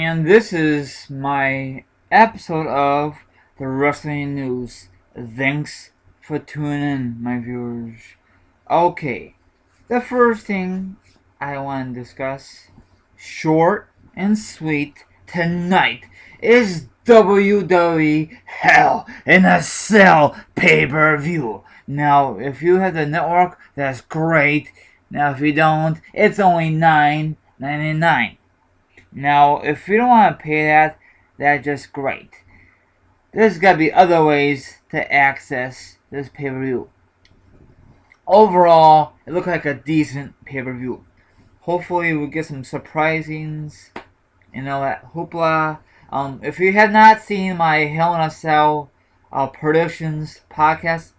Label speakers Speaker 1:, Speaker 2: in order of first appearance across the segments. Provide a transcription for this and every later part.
Speaker 1: and this is my episode of the Wrestling News. Thanks for tuning in, my viewers. Okay, the first thing I want to discuss, short and sweet, tonight is WWE Hell in a Cell pay-per-view. Now, if you have the network, that's great. Now, if you don't, it's only $9.99. Now, if you don't want to pay that, that's just great. There's got to be other ways to access this pay-per-view. Overall, it looked like a decent pay-per-view. Hopefully, we'll get some surprisings and all that hoopla. If you have not seen my Hell in a Cell Predictions podcast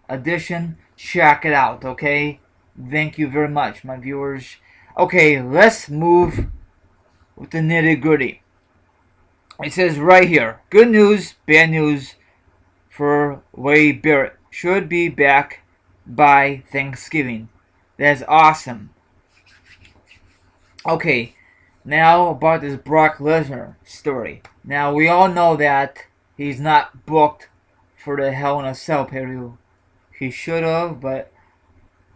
Speaker 1: edition, check it out, okay? Thank you very much, my viewers. Okay, let's move with the nitty gritty. It says right here, good news, bad news for Wade Barrett. Should be back by Thanksgiving. That's awesome. Okay, now about this Brock Lesnar story. Now we all know that he's not booked for the Hell in a Cell pay-per-view. He should have, but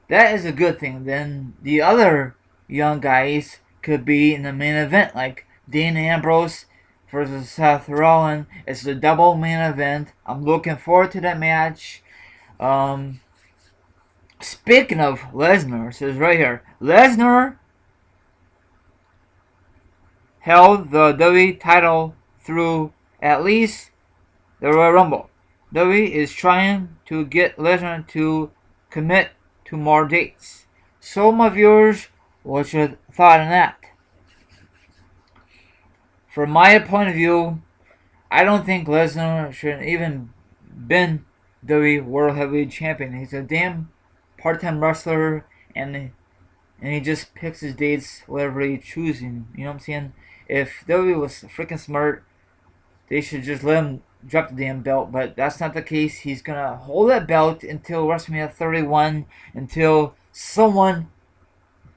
Speaker 1: that is a good thing. Then the other young guys could be in the main event, like Dean Ambrose versus Seth Rollins. It's the double main event. I'm looking forward to that match. Speaking of Lesnar, it says right here, Lesnar held the WWE title through at least the Royal Rumble. WWE is trying to get Lesnar to commit to more dates. So, my viewers, what's your thought on that? From my point of view, I don't think Lesnar should even been WWE World Heavyweight Champion. He's a damn part-time wrestler, and he just picks his dates whatever he's choosing. You know what I'm saying? If WWE was freaking smart, they should just let him drop the damn belt, but that's not the case. He's gonna hold that belt until WrestleMania 31, until someone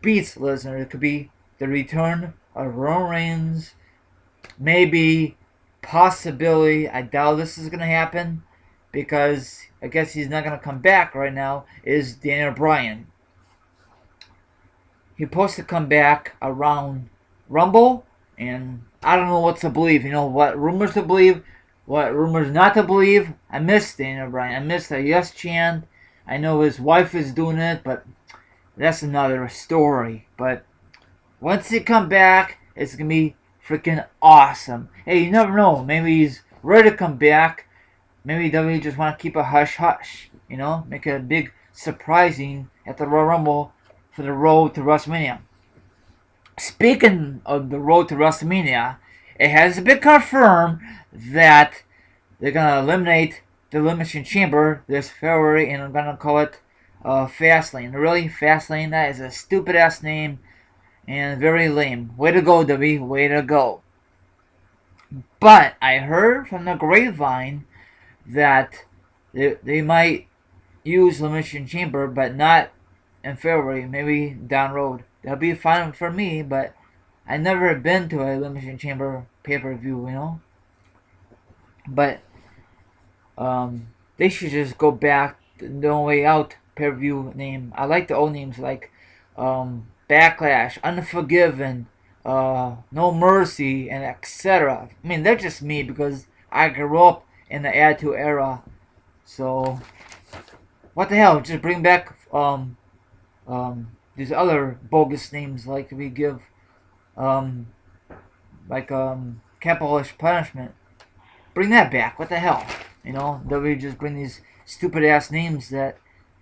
Speaker 1: beats Lesnar. It could be the return of Roman Reigns, maybe, possibility. I doubt this is gonna happen because I guess he's not gonna come back right now. Is Daniel Bryan? He's supposed to come back around Rumble, and I don't know what to believe. You know what rumors to believe, what rumors not to believe. I miss Daniel Bryan. I miss the yes chant. I know his wife is doing it, but that's another story. But once he come back, it's gonna be freaking awesome. Hey, you never know. Maybe he's ready to come back. Maybe WWE just want to keep a hush hush. You know, make it a big surprising at the Royal Rumble for the road to WrestleMania. Speaking of the road to WrestleMania, it has been confirmed that they're gonna eliminate the Elimination Chamber this February, and I'm gonna call it Fastlane. Really, Fastlane? That is a stupid ass name and very lame. Way to go, W. Way to go. But I heard from the grapevine that they might use Elimination Chamber, but not in February. Maybe down the road. That'll be fine for me, but I never been to a Elimination Chamber pay-per-view, you know. But they should just go back to the No Way Out pay-per-view name. I like the old names like Backlash, Unforgiven, No Mercy, and etc. I mean, that's just me because I grew up in the Attitude Era. So, what the hell? Just bring back these other bogus names like we give, Capitalist Punishment. Bring that back. What the hell? You know, we just bring these stupid ass names that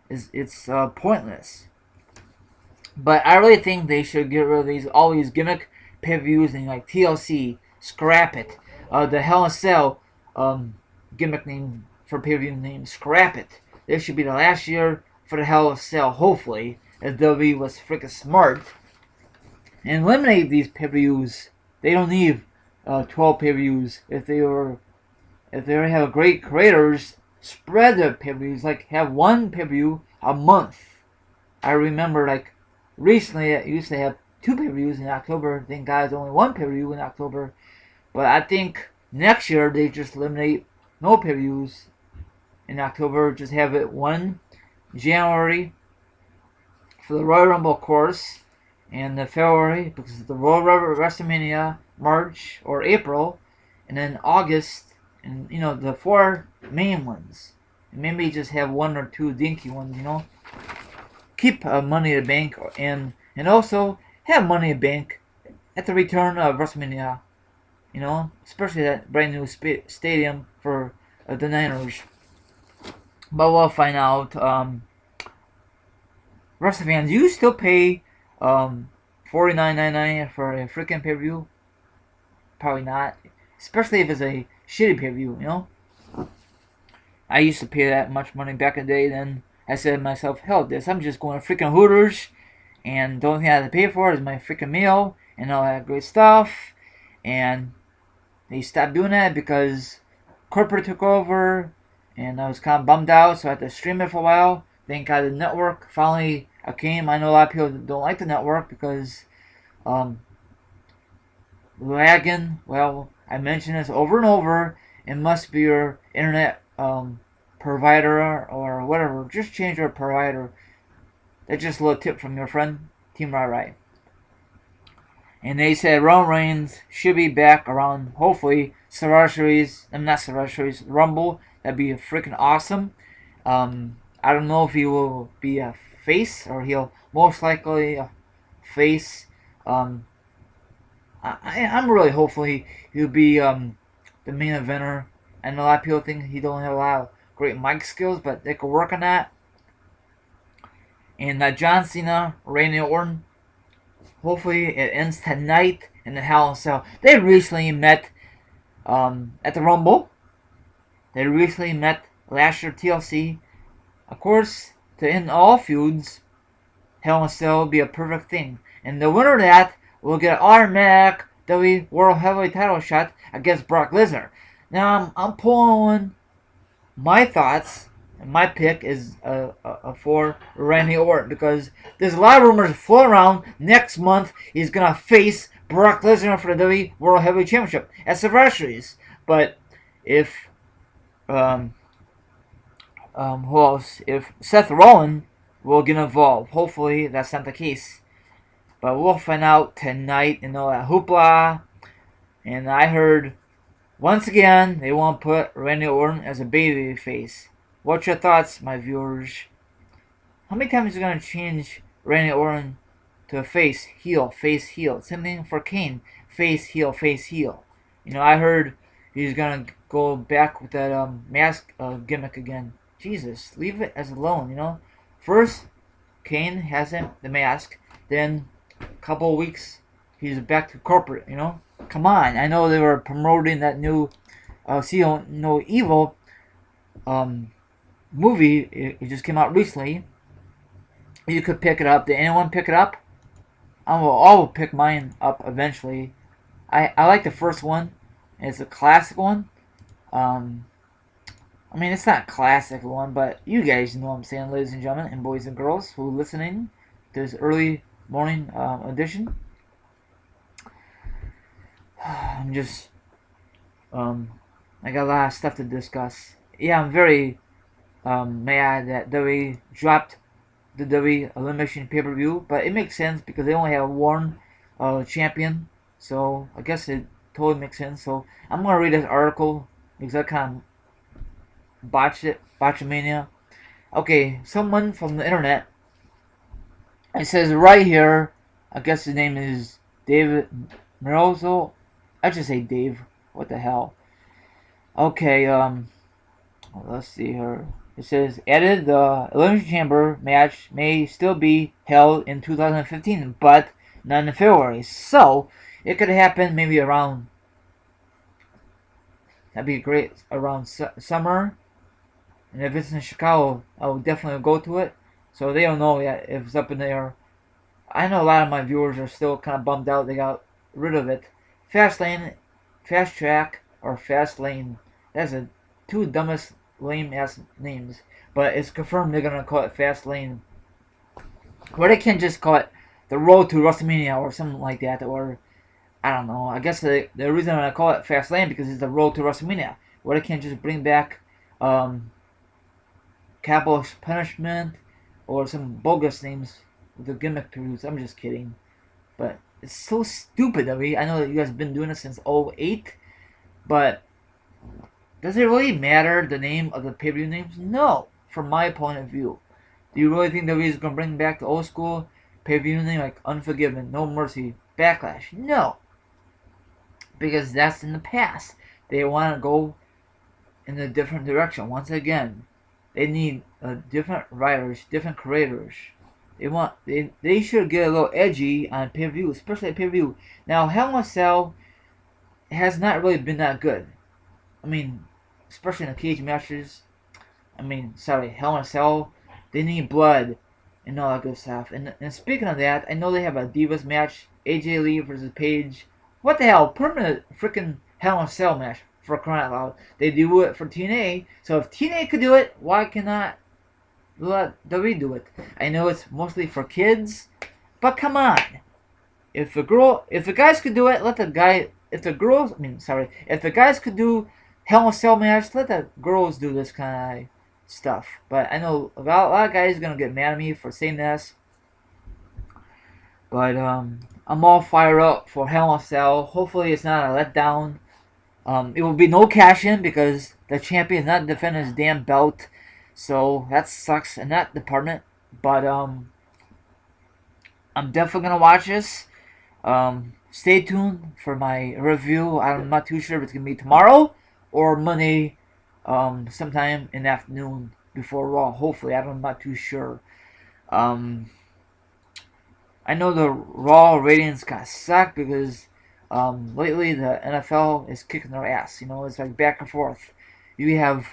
Speaker 1: it's pointless. But I really think they should get rid of all these gimmick pay-per-views and like TLC, scrap it. The Hell in a Cell gimmick name for pay-per-view name, scrap it. This should be the last year for the Hell in a Cell, hopefully, if WWE was freaking smart and eliminate these pay-per-views. They don't need 12 pay-per-views. If they already have great creators, spread their pay-per-views. Like have one pay-per-view a month. I remember like recently I used to have two pay-per-views in October. Thank God it's only one pay-per-view in October. But I think next year they just eliminate no pay-per-views in October. Just have it one January for the Royal Rumble, of course, and the February because of the Royal Rumble, WrestleMania, March or April, and then August, and the four main ones. And maybe just have one or two dinky ones. Keep Money in the Bank and also have Money in the Bank at the return of WrestleMania. Especially that brand new stadium for the Niners. But we'll find out. Wrestling fans, you still pay $49.99 for a freaking pay-per-view? Probably not. Especially if it's a shitty pay-per-view, I used to pay that much money back in the day. Then I said to myself, hell this, I'm just going to freaking Hooters, and the only thing I have to pay for is my freaking meal and all that great stuff. And they stopped doing that because corporate took over, and I was kind of bummed out, so I had to stream it for a while. Thank God the network finally came. I know a lot of people don't like the network because lagging. Well, I mentioned this over and over. It must be your internet provider or whatever. Just change your provider. That's just a little tip from your friend, Team Rai. And they said Roman Reigns should be back around, hopefully, Survivor Series. Not Survivor Series, Rumble. That'd be freaking awesome. I don't know if he will be a face or he'll most likely face. I'm really hopefully he'll be the main eventer. I know a lot of people think he don't have a lot of great mic skills, but they could work on that. And John Cena, Randy Orton, hopefully it ends tonight in the Hell in a Cell. They recently met at the Rumble. They recently met last year TLC. Of course, to end all feuds, Hell in a Cell will be a perfect thing. And the winner of that will get an automatic WWE World Heavyweight title shot against Brock Lesnar. Now, I'm pulling my thoughts, and my pick is for Randy Orton because there's a lot of rumors floating around. Next month, he's going to face Brock Lesnar for the WWE World Heavyweight Championship at Survivor Series. But if who else? If Seth Rollins will get involved. Hopefully that's not the case. But we'll find out tonight and all that hoopla. And I heard once again they want to put Randy Orton as a baby face. What's your thoughts, my viewers? How many times are you going to change Randy Orton to a face, heel, face, heel? Same thing for Kane. Face, heel, face, heel. I heard he's going to go back with that mask gimmick again. Jesus, leave it as alone, First, Kane has the mask. Then, a couple of weeks, he's back to corporate, Come on. I know they were promoting that new See No Evil movie. It just came out recently. You could pick it up. Did anyone pick it up? I will pick mine up eventually. I like the first one. It's a classic one. It's not a classic one, but you guys know what I'm saying, ladies and gentlemen, and boys and girls who are listening to this early morning edition. I'm just, I got a lot of stuff to discuss. Yeah, I'm very mad that WWE dropped the WWE Elimination pay-per-view, but it makes sense because they only have one champion, so I guess it totally makes sense. So I'm going to read this article because I kind of Botchamania. Okay, someone from the internet. It says right here, I guess his name is David Mirozo. I just say Dave. What the hell? Okay, let's see here. It says, added the Elimination Chamber match may still be held in 2015, but not in February. So, it could happen maybe around, that'd be great, around summer. And if it's in Chicago, I will definitely go to it. So they don't know yet if it's up in there. I know a lot of my viewers are still kind of bummed out they got rid of it. Fast Track, or Fast Lane. That's the two dumbest lame ass names. But it's confirmed they're gonna call it Fast Lane. Or they can just call it the Road to WrestleMania or something like that. Or I don't know. I guess the reason I call it Fast Lane because it's the road to WrestleMania. Why they can't just bring back um, Capital Punishment or some bogus names with the gimmick periods. I'm just kidding. But it's so stupid. I mean, I know that you guys have been doing it since '08, but does it really matter the name of the pay-per-view names? No, from my point of view. Do you really think WWE is going to bring back the old school pay-per-view name like Unforgiven, No Mercy, Backlash? No, because that's in the past. They want to go in a different direction. Once again, they need different writers, different creators. They should get a little edgy on pay-per-view, especially at pay-per-view. Now, Hell in a Cell has not really been that good. I mean, especially in the cage matches. Hell in a Cell, they need blood and all that good stuff. And speaking of that, I know they have a Divas match, AJ Lee versus Paige. What the hell? Put them in a freaking Hell in a Cell match for crying out loud. They do it for TNA, so if TNA could do it, why cannot let WWE do it? I know it's mostly for kids, but come on. If the guys could do it, let the guy. If the guys could do Hell in a Cell match, let the girls do this kind of stuff. But I know a lot of guys are gonna get mad at me for saying this. But I'm all fired up for Hell in a Cell. Hopefully it's not a letdown. It will be no cash in because the champion is not defending his damn belt. So that sucks in that department. But I'm definitely gonna watch this. Stay tuned for my review. I'm not too sure if it's gonna be tomorrow or Monday, sometime in the afternoon before Raw. Hopefully, I'm not too sure. I know the Raw ratings kind of suck because lately the NFL is kicking their ass. You know, it's like back and forth. You have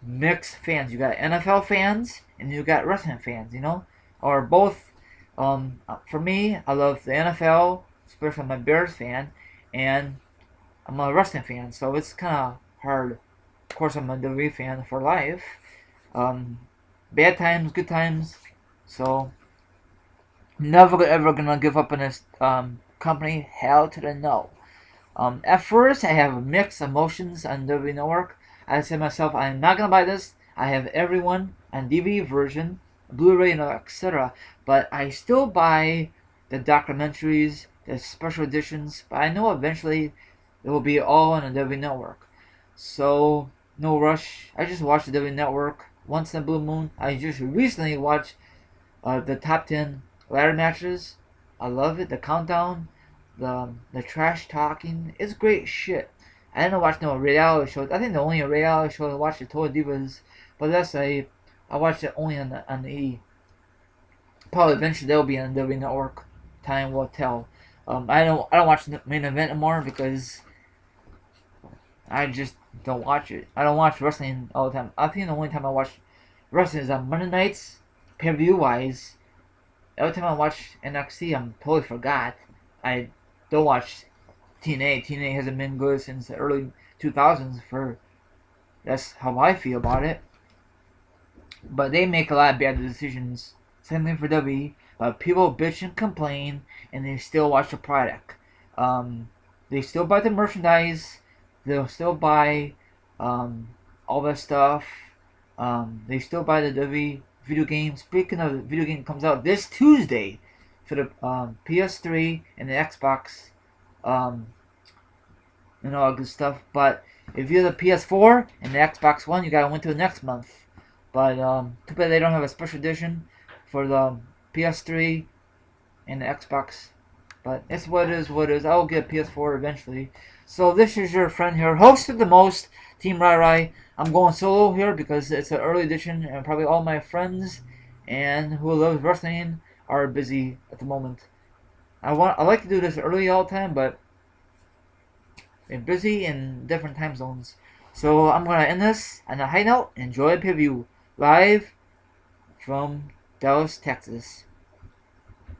Speaker 1: mixed fans. You got NFL fans and you got wrestling fans. You know, or both. For me, I love the NFL, especially I'm a Bears fan, and I'm a wrestling fan, so it's kind of hard. Of course, I'm a WWE fan for life. Bad times, good times. So never ever gonna give up on this company. Hell to the no. At first, I have mixed emotions on WWE Network. I said to myself, I'm not gonna buy this. I have everyone on DVD version, Blu-ray, and etc. But I still buy the documentaries, the special editions. But I know eventually it will be all on the WWE Network. So no rush. I just watched the WWE Network once in a blue moon. I just recently watched the top 10 ladder matches. I love it. The countdown, the trash talking. It's great shit. I didn't watch no reality shows. I think the only reality show I watched is Total Divas, but I watched it only on the E. Probably eventually they'll be on the WWE Network. Time will tell. I don't watch the main event anymore because I just don't watch it. I don't watch wrestling all the time. I think the only time I watch wrestling is on Monday nights, pay-per-view wise. Every time I watch NXT, I'm totally forgot. I don't watch TNA. TNA hasn't been good since the early 2000s. That's how I feel about it. But they make a lot of bad decisions. Same thing for WWE. But people bitch and complain, and they still watch the product. They still buy the merchandise. They'll still buy all that stuff. They still buy the WWE video game. Speaking of the video game, comes out this Tuesday for the PS3 and the Xbox, and all that good stuff. But if you have the PS4 and the Xbox One, you gotta wait till next month. But too bad they don't have a special edition for the PS3 and the Xbox. But it's what it is, what it is. I'll get PS4 eventually. So this is your friend here, host of the most, Team Rai Rai. I'm going solo here because it's an early edition, and probably all my friends and who love wrestling are busy at the moment. I like to do this early all the time, but they're busy in different time zones. So I'm gonna end this on a high note. Enjoy the preview live from Dallas, Texas.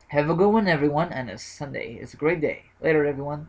Speaker 1: Have a good one, everyone, and it's Sunday. It's a great day. Later, everyone.